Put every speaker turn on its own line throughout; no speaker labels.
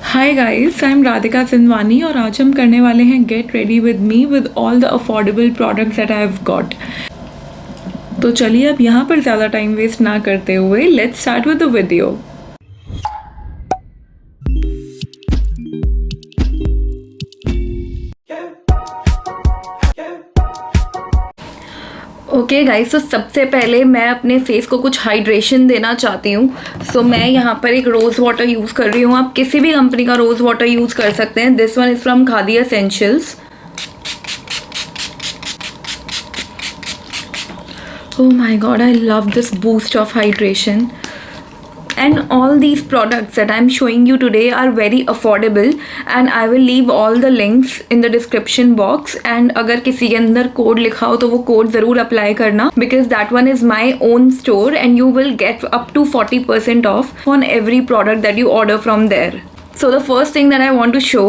Hi guys, I am Radhika Sindhwani और आज हम करने वाले हैं get ready with me with all the affordable products that I have got. तो चलिए अब यहाँ पर ज़्यादा टाइम वेस्ट ना करते हुए let's start with the video. Okay guys, तो सबसे पहले मैं अपने फेस को कुछ हाइड्रेशन देना चाहती हूँ। सो मैं यहाँ पर एक रोज़ वाटर यूज़ कर रही हूँ। आप किसी भी कंपनी का रोज़ वाटर यूज़ कर सकते हैं। This one is from khadi essentials. Oh my god, I love this boost of hydration. And all these products that I'm showing you today are very affordable and I will leave all the links in the description box. And अगर किसी के अंदर code लिखा हो तो वो code ज़रूर apply करना, because that one is my own store and you will get up to 40% off on every product that you order from there. So the first thing that I want to show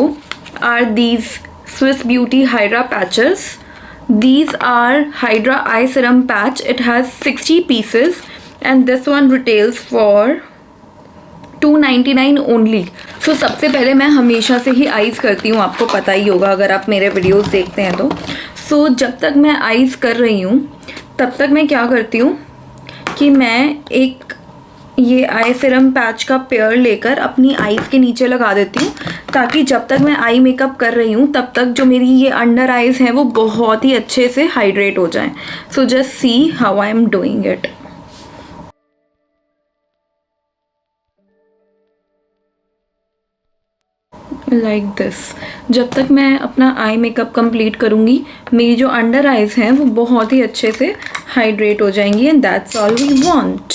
are these Swiss Beauty Hydra patches. These are Hydra Eye Serum Patch. It has 60 pieces and this one retails for $299 only. So सबसे पहले मैं हमेशा से ही eyes करती हूँ, आपको पता ही होगा अगर आप मेरे वीडियोस देखते हैं तो। सो जब तक मैं आइज़ कर रही हूँ तब तक मैं क्या करती हूँ कि मैं एक ये आई सिरम पैच का पेयर लेकर अपनी आइज़ के नीचे लगा देती हूँ, ताकि जब तक मैं आई मेकअप कर रही हूँ तब तक जो मेरी ये अंडर आइज़ हैं वो बहुत ही अच्छे से हाइड्रेट हो जाएं। So just see how I am doing it. Like this. जब तक मैं अपना आई मेकअप कंप्लीट करूँगी मेरी जो अंडर आइज़ हैं वो बहुत ही अच्छे से हाइड्रेट हो जाएंगी and that's all we want.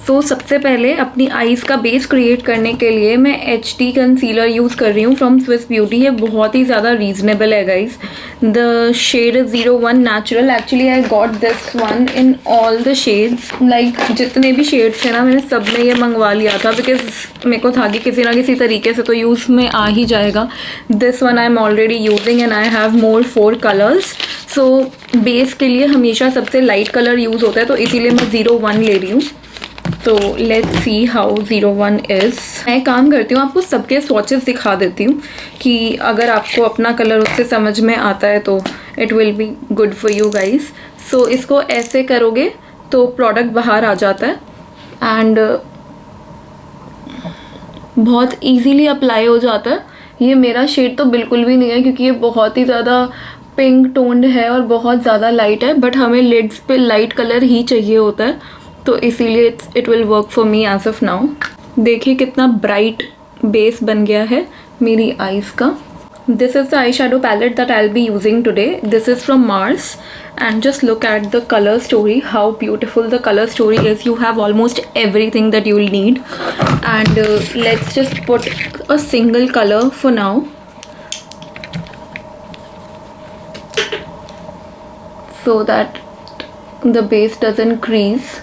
So सबसे पहले अपनी आइज़ का बेस क्रिएट करने के लिए मैं HD कंसीलर यूज़ कर रही हूँ फ्रॉम स्विस ब्यूटी। ये बहुत ही ज़्यादा रीजनेबल है guys. The shade is 01 natural. Actually I got this one in all the shades. Like जितने भी शेड्स थे ना मैंने सब में ये मंगवा लिया था, बिकॉज मेरे को था कि किसी ना किसी तरीके से तो यूज़ में आ ही जाएगा। This one I am already using and I have more 4 colours. So base के लिए हमेशा सबसे लाइट कलर यूज़ होता है, तो इसीलिए मैं 01 ले रही हूँ। तो लेट्स सी हाउ 01 इज़। मैं काम करती हूँ, आपको सबके स्वॉचेस दिखा देती हूँ कि अगर आपको अपना कलर उससे समझ में आता है तो it will be good for you guys. So इसको ऐसे करोगे तो प्रोडक्ट बाहर आ जाता है एंड बहुत इजीली अप्लाई हो जाता है। ये मेरा शेड तो बिल्कुल भी नहीं है क्योंकि ये बहुत ही ज़्यादा पिंक टोन्ड है और बहुत ज़्यादा लाइट है, बट हमें लिड्स पे लाइट कलर ही चाहिए होता है, तो इसीलिए it will work for me as of now. देखिए कितना ब्राइट बेस बन गया है मेरी आईज़ का। This is the eye shadow palette that I will be using today. This is from Mars and just look at the colour story, how beautiful the colour story is. You have almost everything that you will need and let's just put a single colour for now so that the base doesn't crease.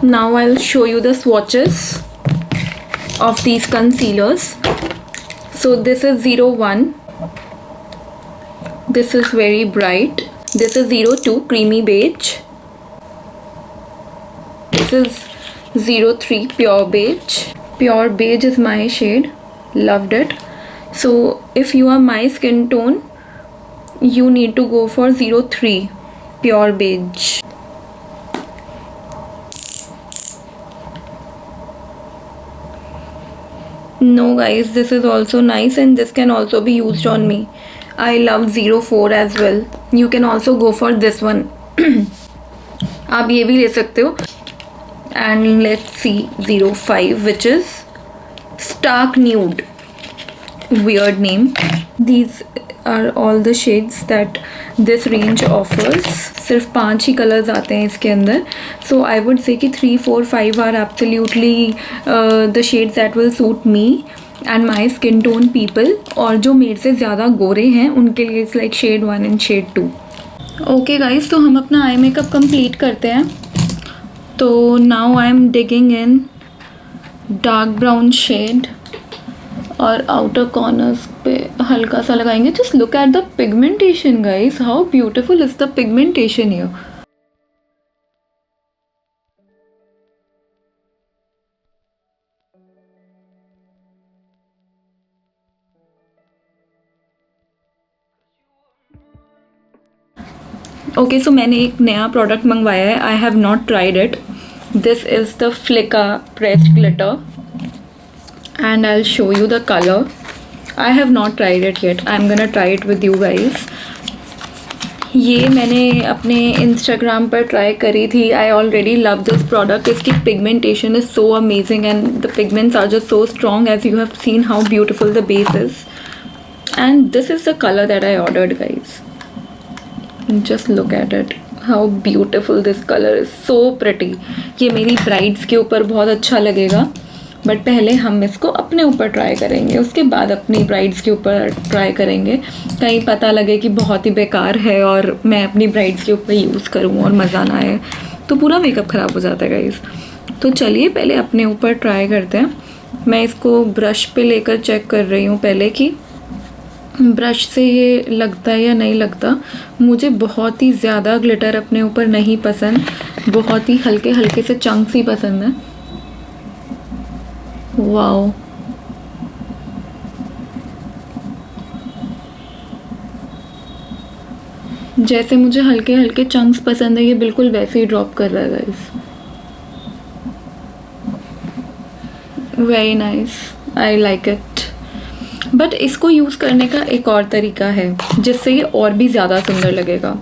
Now I'll show you the swatches of these concealers. So this is 01. This is very bright. This is 02, creamy beige. This is 03, pure beige. Pure beige is my shade. Loved it. So if you are my skin tone, you need to go for 03, pure beige. No guys, this is also nice and this can also be used on me. I love 04 as well. You can also go for this one. आप ये भी ले सकते हो. And let's see 05, which is stark nude. Weird name. These are all the shades that this range offers. सिर्फ 5 ही colours आते हैं इसके अंदर. So I would say कि 3, 4, 5 are absolutely the shades that will suit me and my skin tone people. और जो मेरे से ज़्यादा गोरे हैं उनके लिए it's like shade 1 and shade 2. Okay guys, तो हम अपना आई मेकअप कंप्लीट करते हैं. तो now I am digging in dark brown shade और आउटर कॉर्नर्स पे हल्का सा लगाएंगे. Just look at the pigmentation guys, how beautiful is the pigmentation here. Okay, so मैंने एक नया प्रोडक्ट मंगवाया है. I have not tried it. This is the Flicka pressed glitter and I'll show you the color. I have not tried it yet. I'm gonna try it with you guys. ये मैंने अपने Instagram पर try करी थी. I already love this product. इसकी pigmentation is so amazing and the pigments are just so strong as you have seen how beautiful the base is. And this is the colour that I ordered guys. Just look at it, how beautiful this colour is, so pretty. ये मेरी brides के ऊपर बहुत अच्छा लगेगा. But पहले हम इसको अपने ऊपर ट्राई करेंगे, उसके बाद अपनी ब्राइड्स के ऊपर ट्राई करेंगे. कहीं पता लगे कि बहुत ही बेकार है और मैं अपनी ब्राइड्स के ऊपर यूज़ करूँ और मज़ा ना आए तो पूरा मेकअप ख़राब हो जाता है गाइस. तो चलिए पहले अपने ऊपर ट्राई करते हैं. मैं इसको ब्रश पे लेकर चेक कर रही हूँ पहले कि ब्रश से ये लगता है या नहीं लगता. मुझे बहुत ही ज़्यादा ग्लिटर अपने ऊपर नहीं पसंद, बहुत ही हल्के हल्के से चंक्स ही पसंद है. वाओ, जैसे मुझे हल्के हल्के चंक्स पसंद है ये बिल्कुल वैसे ही ड्रॉप कर रहा है guys. Very nice, I like it. But इसको यूज़ करने का एक और तरीका है जिससे ये और भी ज़्यादा सुंदर लगेगा.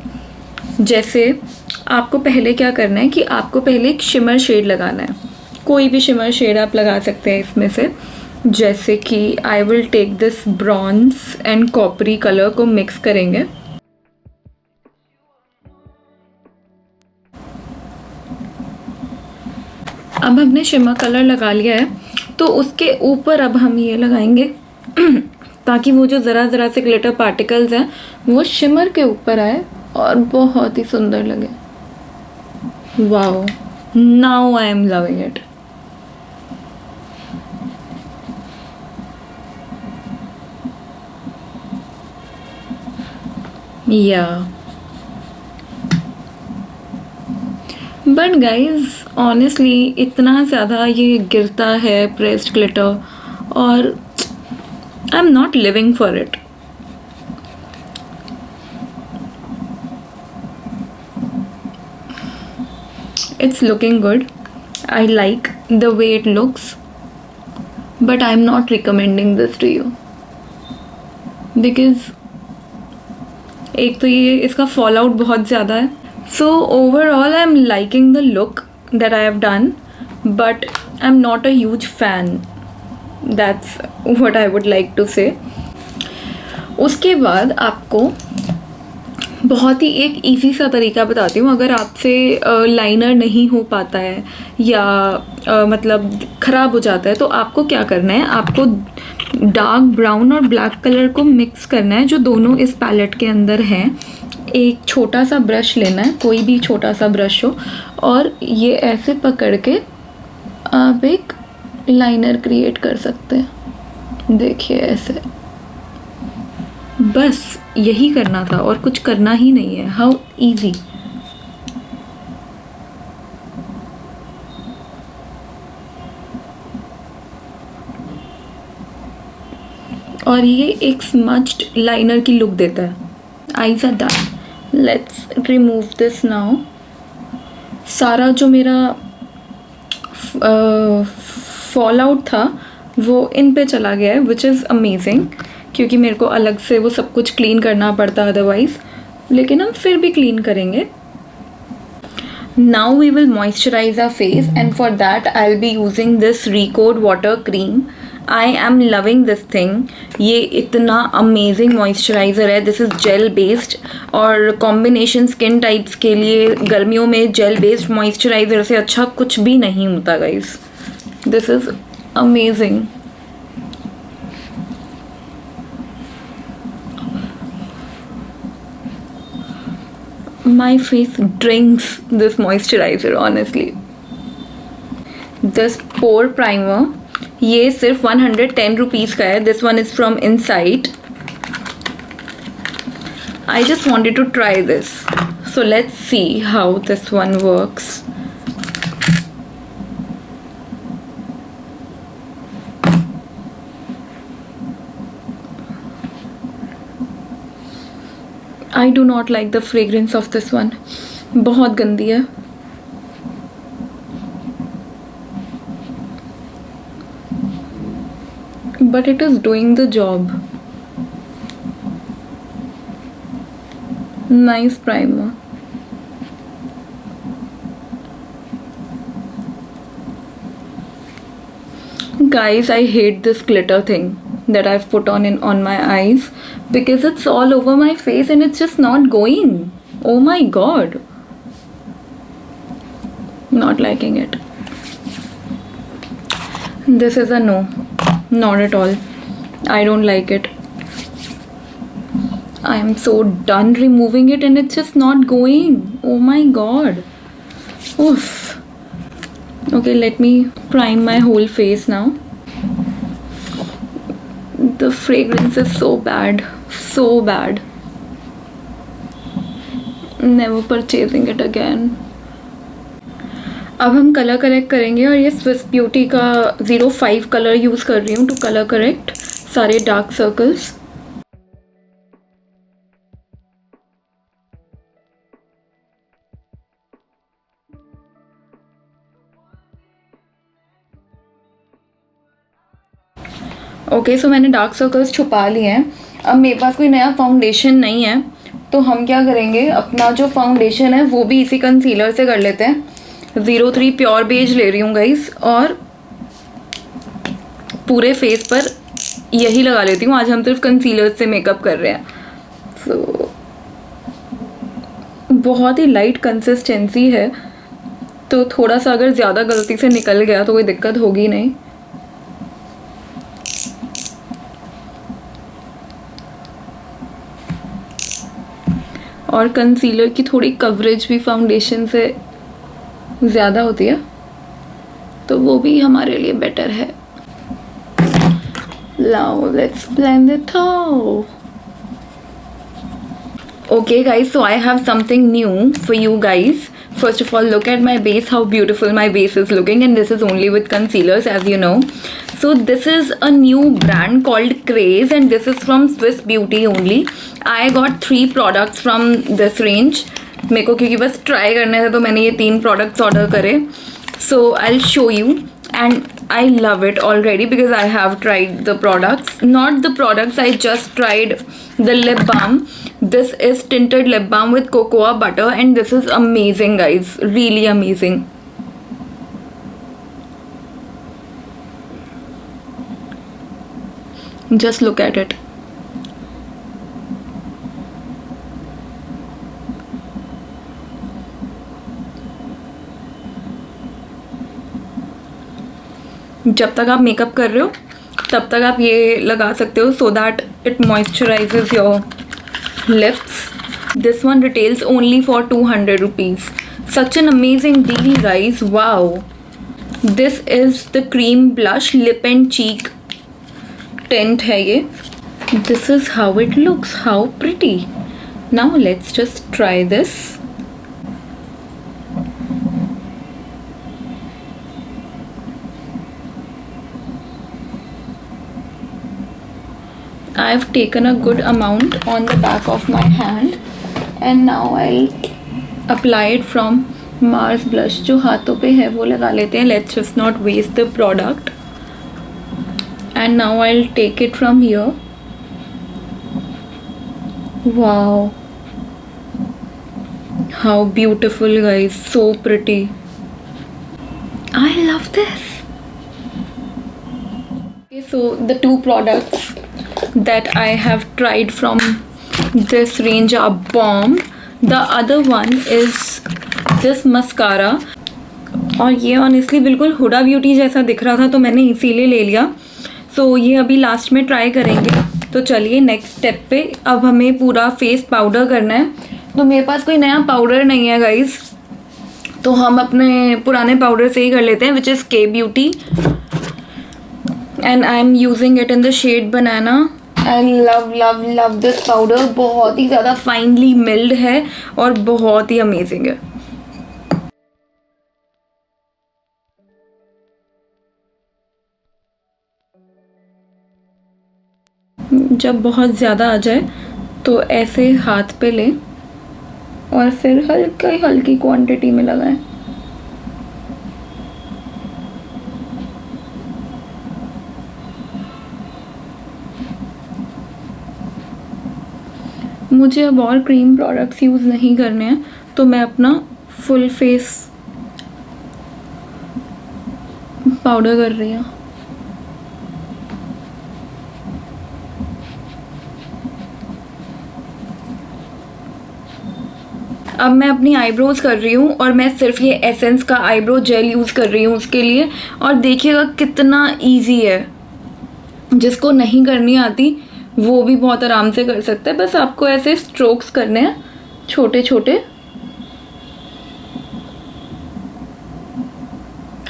जैसे आपको पहले क्या करना है कि आपको पहले एक शिमर शेड लगाना है. कोई भी शिमर शेड आप लगा सकते हैं इसमें से. जैसे कि I will take this bronze and coppery colour को मिक्स करेंगे. अब हमने शिमर कलर लगा लिया है तो उसके ऊपर अब हम ये लगाएंगे ताकि वो जो ज़रा ज़रा से ग्लिटर पार्टिकल्स हैं वो शिमर के ऊपर आए और बहुत ही सुंदर लगे. Wow, now I am loving it. या बट गाइज ऑनेस्टली इतना ज़्यादा ये गिरता है प्रेस्ड ग्लिटर और आई am not living for it. It's looking good. I like the way it looks, but I'm not recommending this to you because एक तो ये इसका फॉल आउट बहुत ज़्यादा है. So overall I'm liking the look that I have done, but I'm not a huge fan. That's what I would like to say. उसके बाद आपको बहुत ही एक इजी सा तरीका बताती हूँ. अगर आपसे लाइनर नहीं हो पाता है या मतलब ख़राब हो जाता है तो आपको क्या करना है, आपको डार्क ब्राउन और ब्लैक कलर को मिक्स करना है जो दोनों इस पैलेट के अंदर हैं. एक छोटा सा ब्रश लेना है, कोई भी छोटा सा ब्रश हो, और ये ऐसे पकड़ के आप एक लाइनर क्रिएट कर सकते हैं. देखिए ऐसे, बस यही करना था और कुछ करना ही नहीं है. How easy. और ये एक स्मज्ड लाइनर की लुक देता है. Eyes are done. Let's remove this now. सारा जो मेरा फॉल आउट था वो इन पे चला गया है, विच इज़ अमेजिंग, क्योंकि मेरे को अलग से वो सब कुछ क्लीन करना पड़ता अदरवाइज़. लेकिन हम फिर भी क्लीन करेंगे. Now we will moisturise our face and for that I will be using this Recode water cream. I am loving this thing. ये इतना अमेजिंग मॉइस्चराइज़र है. दिस इज़ जेल बेस्ड और कॉम्बिनेशन स्किन टाइप्स के लिए गर्मियों में gel based moisturiser से अच्छा कुछ भी नहीं होता guys. This is amazing. My face drinks this moisturizer honestly. This pore primer, ये सिर्फ 110 रुपीज़ का है. This one is from Insight. I just wanted to try this. So let's see how this one works. I do not like the fragrance of this one, बहुत गंदी है. But it is doing the job. Nice primer. Guys, I hate this glitter thing that I've put on my eyes because it's all over my face and it's just not going. Oh my god. Not liking it. This is a no. Not at all. I don't like it. I am so done removing it and it's just not going. Oh my god. Oof. Okay, let me prime my whole face now. The fragrance is so bad. So bad. Never purchasing it again. अब हम colour correct करेंगे और ये Swiss beauty का 05 colour use कर रही हूँ to colour correct सारे डार्क सर्कल्स. ओके, सो मैंने डार्क सर्कल्स छुपा लिए हैं. अब मेरे पास कोई नया फाउंडेशन नहीं है तो हम क्या करेंगे, अपना जो फाउंडेशन है वो भी इसी कंसीलर से कर लेते हैं. 03 प्योर बेज ले रही हूँ गाइस और पूरे फेस पर यही लगा लेती हूँ. आज हम सिर्फ कंसीलर से मेकअप कर रहे हैं. सो बहुत ही लाइट कंसिस्टेंसी है तो थोड़ा सा अगर ज़्यादा गलती से निकल गया तो कोई दिक्कत होगी नहीं. और कंसीलर की थोड़ी कवरेज भी फाउंडेशन से ज़्यादा होती है तो वो भी हमारे लिए बेटर है. Now let's blend it out. Okay guys, so I have something new for you guys. First of all, look at my base, how beautiful my base is looking, and this is only with concealers, as you know. So this is a new brand called Craze and this is from Swiss Beauty only. I got 3 products from this range. मेरे को क्योंकि बस try करने थे तो मैंने ये 3 products order करे. So I'll show you and I love it already because I have tried the products. Not the products, I just tried the lip balm. This is tinted lip balm with cocoa butter and this is amazing guys, really amazing. Just look at it. जब तक आप makeup कर रहे हो तब तक आप ये लगा सकते हो so that it moisturizes your lips. This one retails only for 200 rupees. Such an amazing deal guys, wow. This is the cream blush lip and cheek tint है ये. This is how it looks, how pretty. Now let's just try this. I've taken a good amount on the back of my hand and now I'll apply it from Mars blush. जो हाथों पे है वो लगा लेते हैं. Let's just not waste the product. And now I'll take it from here. Wow, how beautiful guys, so pretty. I love this. Okay, so the 2 products that I have tried from this range are bomb. The other one is this mascara और ये honestly बिल्कुल Hooda beauty जैसा दिख रहा था तो मैंने इसीलिए ले लिया. सो ये अभी लास्ट में ट्राई करेंगे. तो चलिए नेक्स्ट स्टेप पे. अब हमें पूरा फेस पाउडर करना है तो मेरे पास कोई नया पाउडर नहीं है गाइस तो हम अपने पुराने पाउडर से ही कर लेते हैं which is Kay Beauty and I am using it in the shade banana. I love love love this powder. बहुत ही ज़्यादा फाइनली मिल्ड है और बहुत ही अमेजिंग है. जब बहुत ज़्यादा आ जाए तो ऐसे हाथ पे लें और फिर हल्की हल्की क्वांटिटी में लगाएं। मुझे अब और क्रीम प्रोडक्ट्स यूज़ नहीं करने हैं, तो मैं अपना फुल फेस पाउडर कर रही हूँ। अब मैं अपनी आईब्रोज कर रही हूँ और मैं सिर्फ ये एसेंस का आईब्रो जेल यूज़ कर रही हूँ उसके लिए। और देखिएगा कितना इजी है, जिसको नहीं करनी आती वो भी बहुत आराम से कर सकता है। बस आपको ऐसे स्ट्रोक्स करने हैं छोटे छोटे,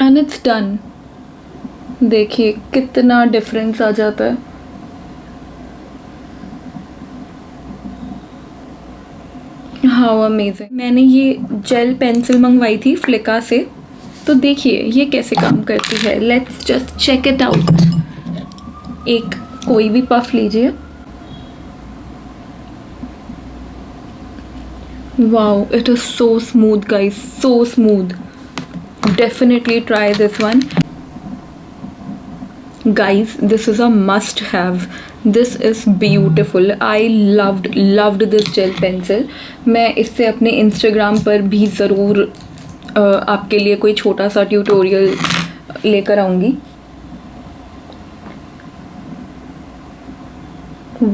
एंड इट्स डन। देखिए कितना डिफरेंस आ जाता है। How amazing. मैंने ये जेल पेंसिल मंगवाई थी फ्लिका से, तो देखिए ये कैसे काम करती है। Let's just check it out. एक कोई भी पफ लीजिए। Wow, it is so smooth guys, so smooth. Definitely try this one guys. This is a must have. This is beautiful. I loved this gel pencil. मैं इससे अपने Instagram पर भी ज़रूर आपके लिए कोई छोटा सा ट्यूटोरियल लेकर आऊँगी।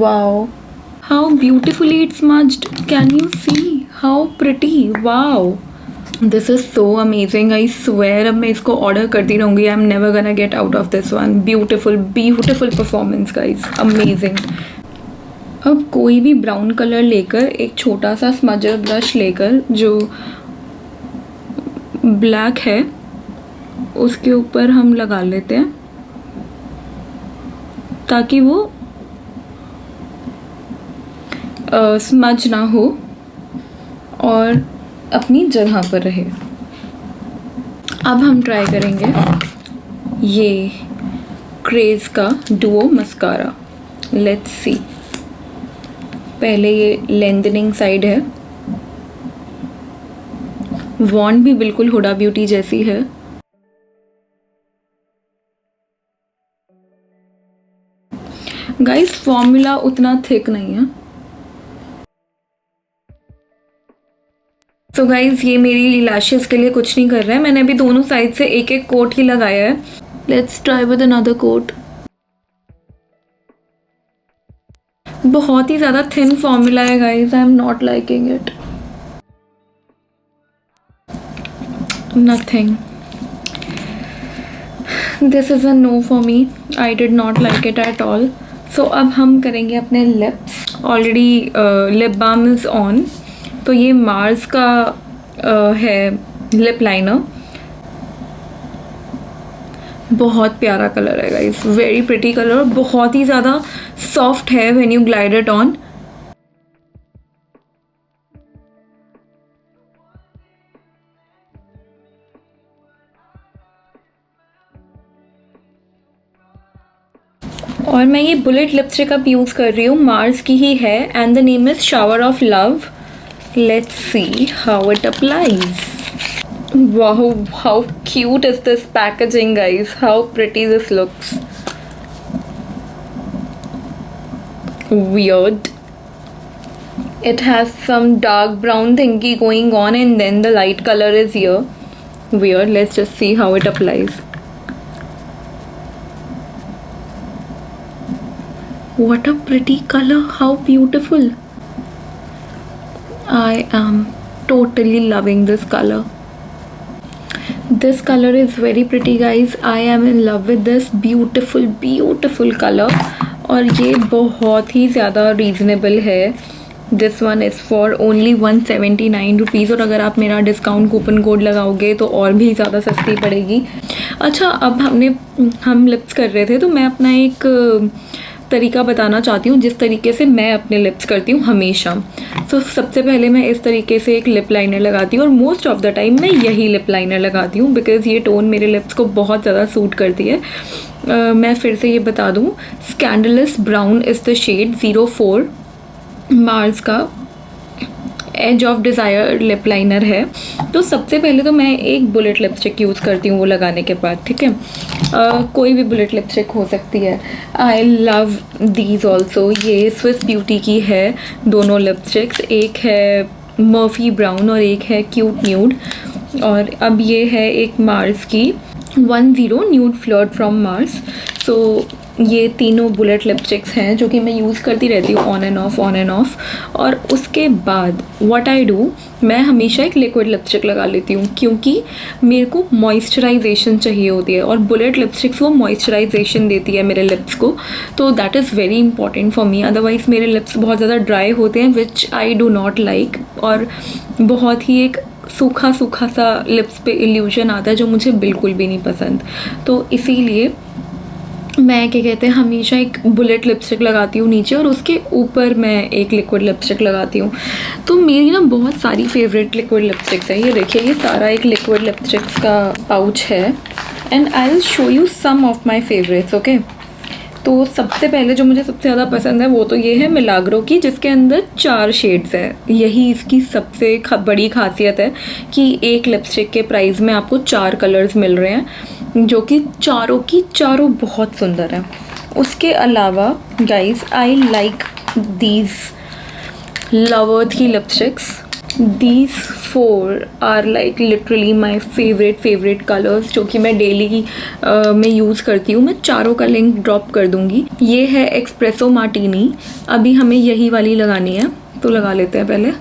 Wow, how beautifully it's smudged. Can you see how pretty? Wow. This is so amazing, I swear. अब मैं इसको ऑर्डर करती रहूँगी। आई एम नेवर गना get out of this one. Beautiful performance guys, amazing. अब कोई भी ब्राउन कलर लेकर, एक छोटा सा स्मजर ब्रश लेकर जो ब्लैक है उसके ऊपर हम लगा लेते हैं, ताकि वो स्मज ना हो और अपनी जगह पर रहे। अब हम ट्राई करेंगे ये क्रेज़ का डुओ मस्कारा। Let's see. पहले ये लेंथनिंग साइड है, वॉन्ड भी बिल्कुल हुडा ब्यूटी जैसी है। गाइस फॉर्मूला उतना थिक नहीं है। तो गाइज ये मेरी लैशेस के लिए कुछ नहीं कर रहा है। मैंने अभी दोनों साइड से एक एक कोट ही लगाया है। Let's try with another coat. बहुत ही ज़्यादा थिन फॉर्मूला है guys, I am not liking it. Nothing, this is a no for me. I did not like it at all. So अब हम करेंगे अपने lips. Already lip balm is on. तो ये मार्स का है लिप लाइनर। बहुत प्यारा कलर है गाइस, वेरी प्रिटी कलर। बहुत ही ज़्यादा सॉफ्ट है when you glide it on. और मैं ये बुलेट लिपस्टिक अब यूज़ कर रही हूँ, मार्स की ही है, and the name is shower of love. Let's see how it applies. Wow, how cute is this packaging guys, how pretty this looks. Weird. It has some dark brown thingy going on and then the light color is here. Weird. Let's just see how it applies. What a pretty color, how beautiful. I am totally loving this color. This color is very pretty guys. I am in love with this beautiful color. और ये बहुत ही ज़्यादा reasonable है। This one is for only 179 rupees, और अगर आप मेरा डिस्काउंट कूपन कोड लगाओगे तो और भी ज़्यादा सस्ती पड़ेगी। अच्छा, अब हम लिप्स कर रहे थे, तो मैं अपना एक तरीका बताना चाहती हूँ जिस तरीके से मैं अपने लिप्स करती हूँ हमेशा। तो सबसे पहले मैं इस तरीके से एक लिप लाइनर लगाती हूँ, और मोस्ट ऑफ द टाइम मैं यही लिप लाइनर लगाती हूँ बिकॉज़ ये टोन मेरे लिप्स को बहुत ज़्यादा सूट करती है। मैं फिर से ये बता दूँ, scandalous brown is the shade 04, Mars का edge of desire lip liner है। तो सबसे पहले तो मैं एक बुलेट लिपस्टिक यूज़ करती हूँ वो लगाने के बाद, ठीक है। कोई भी बुलेट लिपस्टिक हो सकती है। I love these also. ये स्विस ब्यूटी की है दोनों लिपस्टिक्स, एक है मर्फी ब्राउन और एक है क्यूट न्यूड। और अब ये है एक मार्स की 10 न्यूड फ्लर्ट फ्रॉम मार्स। सो ये तीनों बुलेट लिपस्टिक्स हैं जो कि मैं यूज़ करती रहती हूँ ऑन एंड ऑफ। और उसके बाद व्हाट आई डू, मैं हमेशा एक लिक्विड लिपस्टिक लगा लेती हूँ क्योंकि मेरे को मॉइस्चराइजेशन चाहिए होती है और बुलेट लिपस्टिक्स वो मॉइस्चराइजेशन देती है मेरे लिप्स को। तो that is very important for me, otherwise मेरे लिप्स बहुत ज़्यादा ड्राई होते हैं विच आई डू नॉट लाइक, और बहुत ही एक सूखा सूखा सा लिप्स पे इल्यूजन आता है जो मुझे बिल्कुल भी नहीं पसंद। तो इसीलिए मैं क्या कहते हैं हमेशा एक बुलेट लिपस्टिक लगाती हूँ नीचे और उसके ऊपर मैं एक लिक्विड लिपस्टिक लगाती हूँ। तो मेरी ना बहुत सारी फेवरेट लिक्विड लिपस्टिक्स है। ये देखिए, ये सारा एक लिक्विड लिपस्टिक्स का पाउच है and I will show you some of my favourites, okay. तो सबसे पहले जो मुझे सबसे ज़्यादा पसंद है वो तो ये है मिलाग्रो की, जिसके अंदर 4 शेड्स हैं। यही इसकी सबसे बड़ी खासियत है कि एक लिपस्टिक के प्राइस में आपको 4 कलर्स मिल रहे हैं जो कि चारों की चारों बहुत सुंदर हैं। उसके अलावा गाइस आई लाइक दीज लवर्थ की lipsticks. These 4 are like literally my favorite colors जो कि मैं डेली में यूज़ करती हूँ। मैं चारों का लिंक ड्रॉप कर दूँगी। ये है एक्सप्रेसो मार्टिनी। अभी हमें यही वाली लगानी है तो लगा लेते हैं पहले।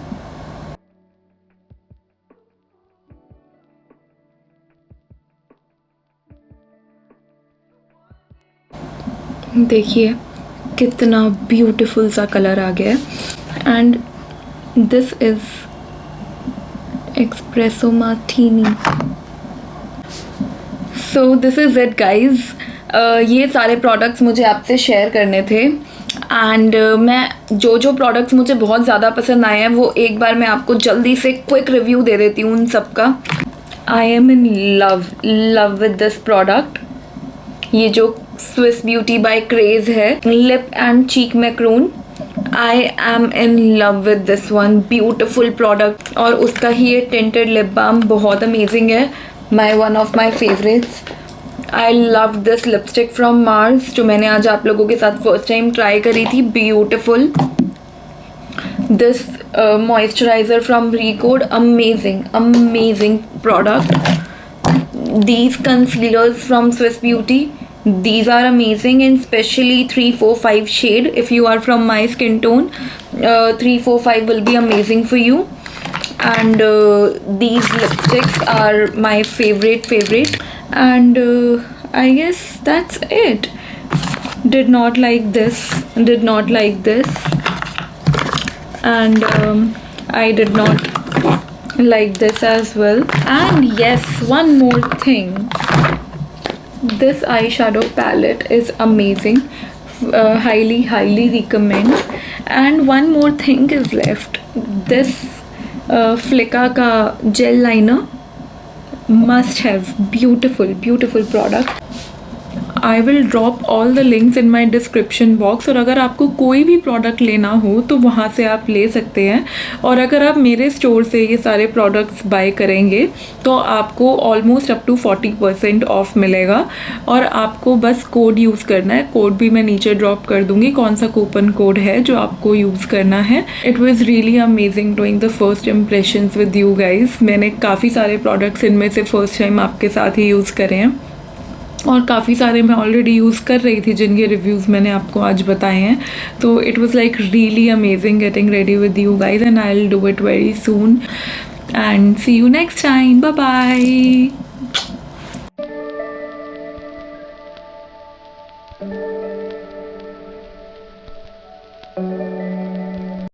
देखिए कितना ब्यूटीफुल सा कलर आ गया है and this is espresso Martini. So this is it guys. ये सारे प्रोडक्ट्स मुझे आपसे शेयर करने थे एंड मैं जो प्रोडक्ट्स मुझे बहुत ज़्यादा पसंद आए हैं वो एक बार मैं आपको जल्दी से क्विक रिव्यू दे देती हूँ उन सब का। I am in love with this product. ये जो स्विस ब्यूटी बाय क्रेज है lip and cheek Macron, I am in love with this one, beautiful product. और उसका ही ये टिंटेड लिप बाम बहुत अमेजिंग है, one of my favourites. I love this lipstick from Mars जो मैंने आज आप लोगों के साथ फर्स्ट टाइम ट्राई करी थी, beautiful. This moisturiser from Recode, amazing product. These concealers from Swiss Beauty, these are amazing, and especially 3, 4, 5 shade. If you are from my skin tone, 3, 4, 5 will be amazing for you. And these lipsticks are my favorite. And I guess that's it. Did not like this, and I did not like this as well. And yes, one more thing, this eyeshadow palette is amazing, highly recommend. And one more thing is left, this Flicka ka gel liner, must have, beautiful product. I will drop all the links in my description box. और अगर आपको कोई भी product लेना हो तो वहाँ से आप ले सकते हैं। और अगर आप मेरे स्टोर से ये सारे प्रोडक्ट्स बाय करेंगे तो आपको ऑलमोस्ट अप टू 40% ऑफ मिलेगा। और आपको बस कोड यूज़ करना है, कोड भी मैं नीचे ड्रॉप कर दूँगी कौन सा कूपन कोड है जो आपको यूज़ करना है। It was really amazing doing the first impressions with you guys. मैंने काफ़ी सारे प्रोडक्ट्स इनमें से फर्स्ट टाइम आपके साथ ही यूज़ करे हैं और काफ़ी सारे मैं ऑलरेडी यूज़ कर रही थी जिनके रिव्यूज़ मैंने आपको आज बताए हैं। तो it was like really amazing getting ready with you guys and I will do it very soon and see you next time. Bye bye.